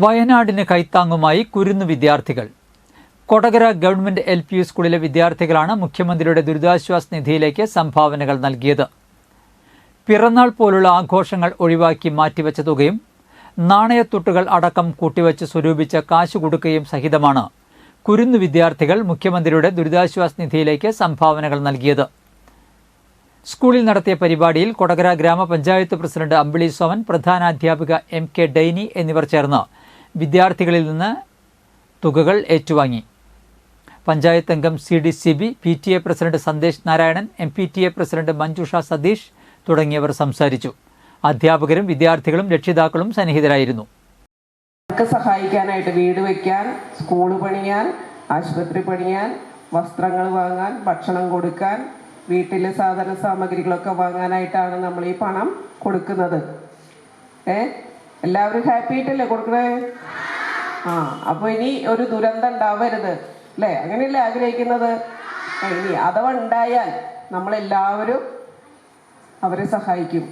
വയനാടിന് കൈത്താങ്ങുമായി കുരുന്നു വിദ്യാർത്ഥികൾ. Kodakara government LP സ്കൂളിലെ വിദ്യാർത്ഥികളാണ് മുഖ്യമന്ത്രിയുടെ ദുരിതാശ്വാസ നിധിയിലേക്ക് സംഭാവനകൾ നൽകിയത്. പിറന്നാൾ പോലുള്ള ആഘോഷങ്ങൾ ഒഴിവാക്കി മാറ്റിവെച്ച തുകയും നാണയത്തുട്ടുകൾ അടക്കം കൂട്ടിവച്ച് സ്വരൂപിച്ച കാശ് കൊടുക്കുകയും സഹിതമാണ് കുരുന്നു വിദ്യാർത്ഥികൾ മുഖ്യമന്ത്രിയുടെ ദുരിതാശ്വാസ നിധിയിലേക്ക് സംഭാവനകൾ നൽകിയത്. സ്കൂളിൽ നടത്തിയ പരിപാടിയിൽ കൊടകര ഗ്രാമപഞ്ചായത്ത് പ്രസിഡന്റ് അമ്പിളി സോമൻ, പ്രധാനാധ്യാപിക MK ഡൈനി എന്നിവർ ചേർന്ന് വിദ്യാർത്ഥികളിൽ നിന്ന് തുകകൾ ഏറ്റുവാങ്ങി. പഞ്ചായത്ത് അംഗം CD Sibi, PTA president Sandesh Narayanan, MPTA president Manjusha Satheesh തുടങ്ങിയവർ സംസാരിച്ചു. അധ്യാപകരും വിദ്യാർത്ഥികളും രക്ഷിതാക്കളും സന്നിഹിതരായിരുന്നു. സഹായിക്കാനായിട്ട് വീട് വയ്ക്കാൻ, സ്കൂൾ പണിയാൻ, ആശുപത്രി പണിയാൻ, വസ്ത്രങ്ങൾ വാങ്ങാൻ, ഭക്ഷണം കൊടുക്കാൻ, വീട്ടിലെ സാധന സാമഗ്രികളൊക്കെ വാങ്ങാനായിട്ടാണ് നമ്മൾ ഈ പണം കൊടുക്കുന്നത്. എല്ലാവരും ഹാപ്പി ആയിട്ടല്ലേ കൊടുക്കണേ? അപ്പോൾ ഇനി ഒരു ദുരന്തം ഉണ്ടാവരുത് അല്ലേ? അങ്ങനെയല്ലേ ആഗ്രഹിക്കുന്നത്? ഇനി അഥവാ ഉണ്ടായാൽ നമ്മളെല്ലാവരും അവരെ സഹായിക്കും.